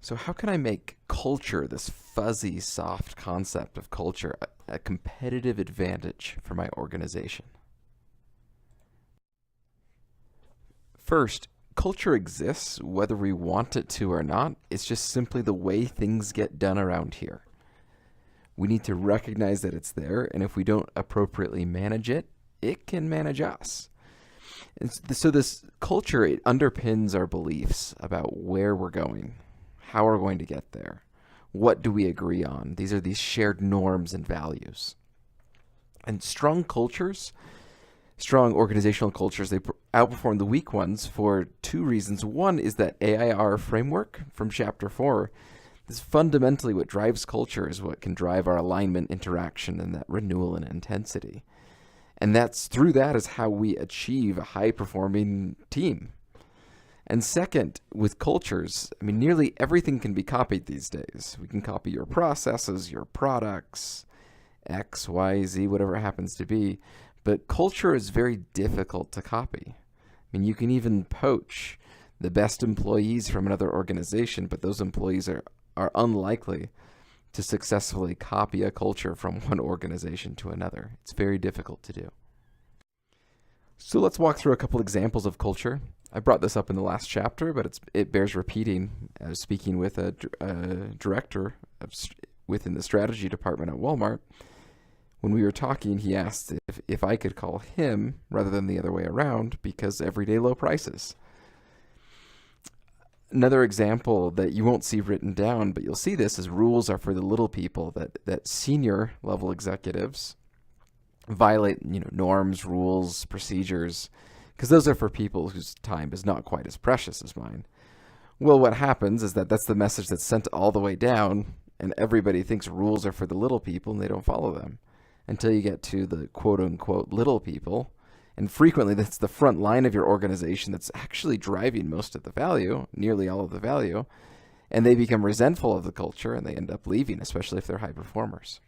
So how can I make culture, this fuzzy, soft concept of culture, a competitive advantage for my organization? First, culture exists whether we want it to or not. It's just simply the way things get done around here. We need to recognize that it's there, and if we don't appropriately manage it, it can manage us. And so this culture, it underpins our beliefs about where we're going, how we're going to get there, what do we agree on. These are these shared norms and values. And strong cultures, strong organizational cultures, they outperform the weak ones for two reasons. One is that AIR framework from chapter 4. This is fundamentally what drives culture, is what can drive our alignment, interaction, and that renewal and intensity. And that's through that is how we achieve a high-performing team. And second, with cultures, I mean, nearly everything can be copied these days. We can copy your processes, your products, X, Y, Z, whatever it happens to be. But culture is very difficult to copy. I mean, you can even poach the best employees from another organization, but those employees are unlikely to successfully copy a culture from one organization to another. It's very difficult to do. So let's walk through a couple examples of culture. I brought this up in the last chapter, but it bears repeating. I was speaking with a director within the strategy department at Walmart. When we were talking, he asked if I could call him rather than the other way around because everyday low prices. Another example that you won't see written down, but you'll see this, is rules are for the little people, that senior level executives violate, norms, rules, procedures, because those are for people whose time is not quite as precious as mine. Well, what happens is that's the message that's sent all the way down, and everybody thinks rules are for the little people, and they don't follow them until you get to the quote-unquote little people. And frequently, that's the front line of your organization that's actually driving most of the value, nearly all of the value, and they become resentful of the culture, and they end up leaving, especially if they're high performers.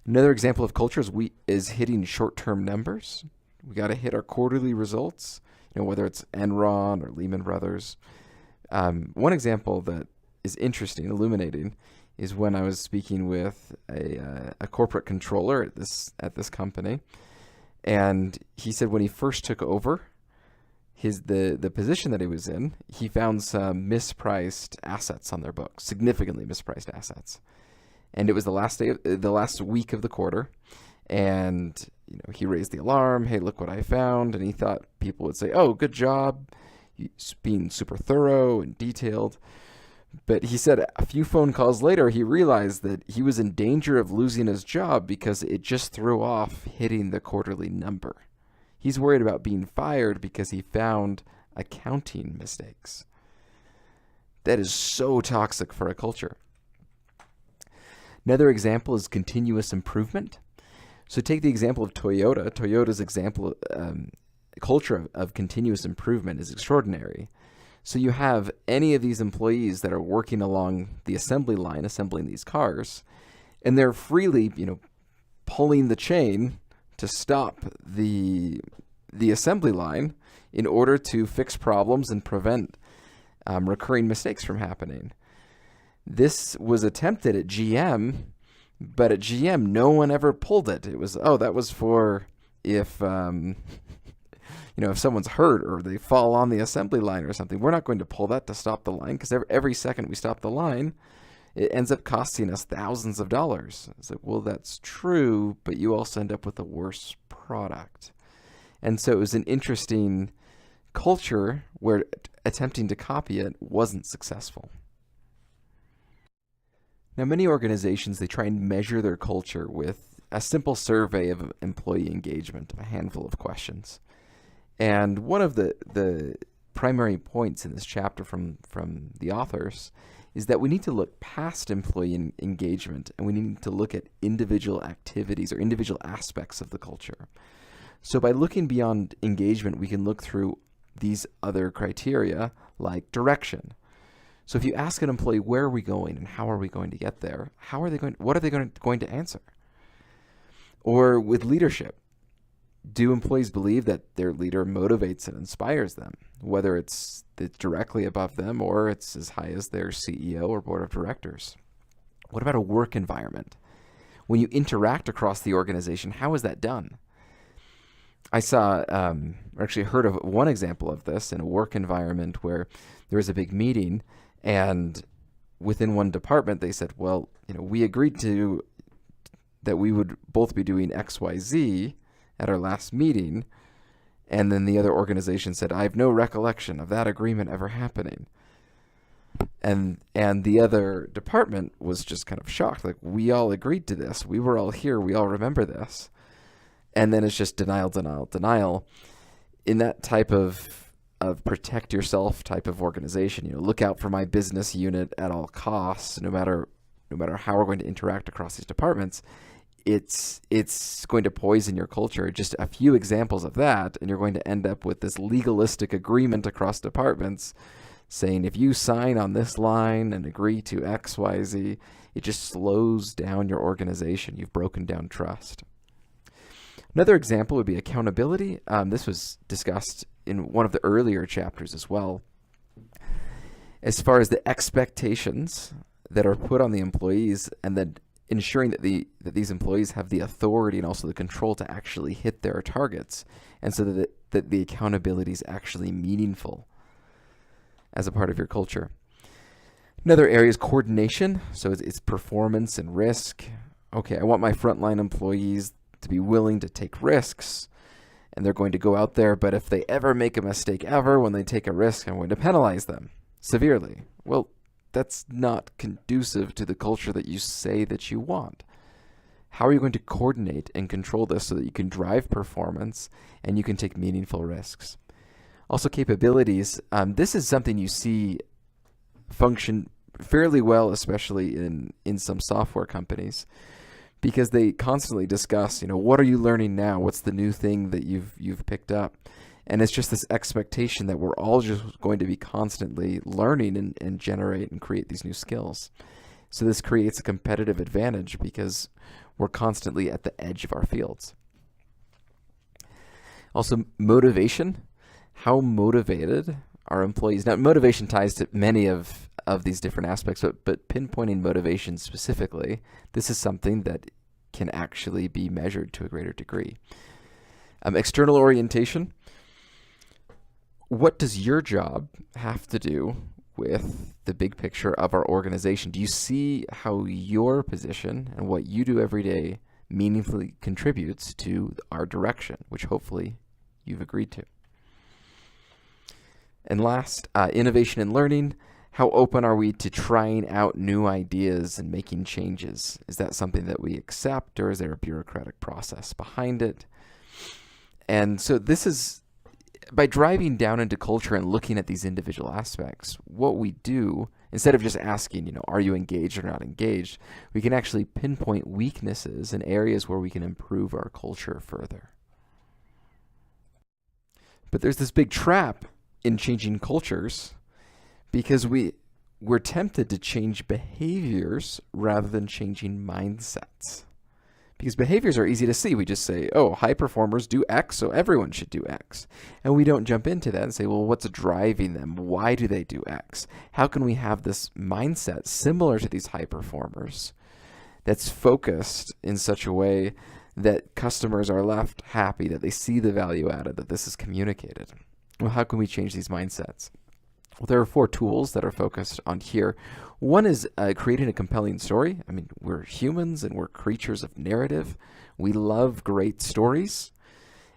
Another example of culture is hitting short-term numbers. We got to hit our quarterly results, whether it's Enron or Lehman Brothers. One example that is interesting, illuminating, is when I was speaking with a corporate controller at this company. And he said when he first took over the position that he was in, he found some mispriced assets on their books, significantly mispriced assets. And it was the last week of the quarter, and he raised the alarm. Hey, look what I found! And he thought people would say, "Oh, good job, being super thorough and detailed." But he said a few phone calls later, he realized that he was in danger of losing his job because it just threw off hitting the quarterly number. He's worried about being fired because he found accounting mistakes. That is so toxic for a culture. Another example is continuous improvement. So take the example of Toyota. Toyota's example, culture of continuous improvement is extraordinary. So you have any of these employees that are working along the assembly line, assembling these cars, and they're freely, pulling the chain to stop the assembly line in order to fix problems and prevent recurring mistakes from happening. This was attempted at GM, but at GM, no one ever pulled it. It was, that was for if someone's hurt or they fall on the assembly line or something. We're not going to pull that to stop the line, because every second we stop the line, it ends up costing us thousands of dollars. It's like, well, that's true, but you also end up with a worse product. And so it was an interesting culture where attempting to copy it wasn't successful. Now, many organizations, they try and measure their culture with a simple survey of employee engagement, a handful of questions. And one of the primary points in this chapter from the authors is that we need to look past employee engagement, and we need to look at individual activities or individual aspects of the culture. So by looking beyond engagement, we can look through these other criteria like direction. So if you ask an employee, where are we going and how are we going to get there? What are they going to answer? Or with leadership, Do employees believe that their leader motivates and inspires them, whether it's directly above them or it's as high as their CEO or board of directors? What about a work environment? When you interact across the organization, how is that done? I saw, or actually heard of one example of this in a work environment where there was a big meeting, and within one department they said, well, we agreed to that we would both be doing X, Y, Z at our last meeting, and then the other organization said, I have no recollection of that agreement ever happening. And the other department was just kind of shocked, like, we all agreed to this, we were all here, we all remember this. And then it's just denial, denial, denial. In that type of protect yourself type of organization, look out for my business unit at all costs, no matter how we're going to interact across these departments, it's going to poison your culture. Just a few examples of that, and you're going to end up with this legalistic agreement across departments saying, if you sign on this line and agree to X, Y, Z, it just slows down your organization. You've broken down trust. Another example would be accountability. This was discussed in one of the earlier chapters as well. As far as the expectations that are put on the employees, and then ensuring that these employees have the authority and also the control to actually hit their targets, and so that the accountability is actually meaningful as a part of your culture. Another area is coordination. So it's performance and risk. Okay, I want my frontline employees to be willing to take risks, and they're going to go out there, but if they ever make a mistake when they take a risk, I'm going to penalize them severely. Well, that's not conducive to the culture that you say that you want. How are you going to coordinate and control this so that you can drive performance and you can take meaningful risks? Also, capabilities. This is something you see function fairly well, especially in some software companies, because they constantly discuss, what are you learning now? What's the new thing that you've picked up? And it's just this expectation that we're all just going to be constantly learning and generate and create these new skills. So this creates a competitive advantage because we're constantly at the edge of our fields. Also, motivation. How motivated are employees? Now, motivation ties to many of these different aspects, but pinpointing motivation specifically, this is something that can actually be measured to a greater degree. External orientation. What does your job have to do with the big picture of our organization? Do you see how your position and what you do every day meaningfully contributes to our direction, which hopefully you've agreed to? And last, innovation and learning. How open are we to trying out new ideas and making changes? Is that something that we accept, or is there a bureaucratic process behind it? And so this is, by driving down into culture and looking at these individual aspects, what we do, instead of just asking, are you engaged or not engaged, we can actually pinpoint weaknesses and areas where we can improve our culture further. But there's this big trap in changing cultures, because we're tempted to change behaviors rather than changing mindsets. Because behaviors are easy to see. We just say, oh, high performers do X, so everyone should do X. And we don't jump into that and say, well, what's driving them? Why do they do X? How can we have this mindset similar to these high performers that's focused in such a way that customers are left happy, that they see the value added, that this is communicated? Well, how can we change these mindsets? Well, there are 4 tools that are focused on here. One is creating a compelling story. I mean, we're humans and we're creatures of narrative. We love great stories.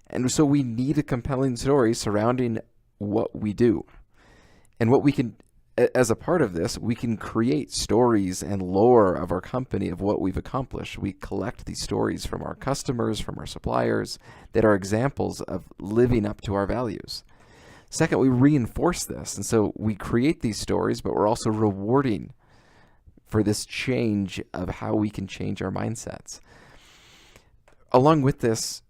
And so we need a compelling story surrounding what we do. And what we can, as a part of this, we can create stories and lore of our company, of what we've accomplished. We collect these stories from our customers, from our suppliers, that are examples of living up to our values. Second, we reinforce this. And so we create these stories, but we're also rewarding for this change of how we can change our mindsets. Along with this,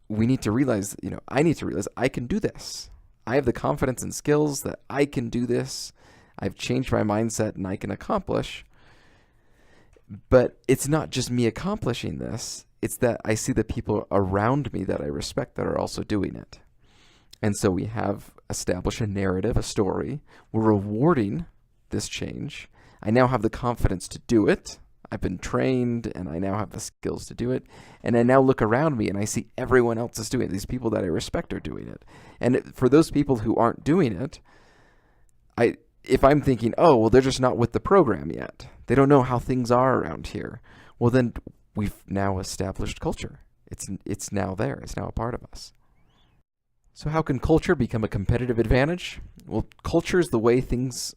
we need to realize, I need to realize I can do this. I have the confidence and skills that I can do this. I've changed my mindset and I can accomplish. But it's not just me accomplishing this, it's that I see the people around me that I respect that are also doing it. And so we have established a narrative, a story. We're rewarding this change. I now have the confidence to do it. I've been trained and I now have the skills to do it. And I now look around me and I see everyone else is doing it. These people that I respect are doing it. And for those people who aren't doing it, if I'm thinking, oh, well, they're just not with the program yet, they don't know how things are around here, well, then we've now established culture. It's now there. It's now a part of us. So how can culture become a competitive advantage? Well, culture is the way things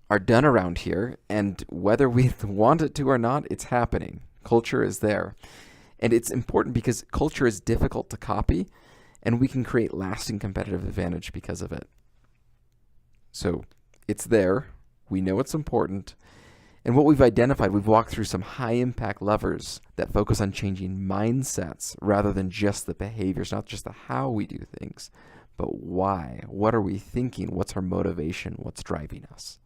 are done around here, and whether we want it to or not, it's happening. Culture is there. And it's important because culture is difficult to copy, and we can create lasting competitive advantage because of it. So it's there. We know it's important. And what we've identified, we've walked through some high-impact levers that focus on changing mindsets rather than just the behaviors, not just the how we do things, but why. What are we thinking? What's our motivation? What's driving us?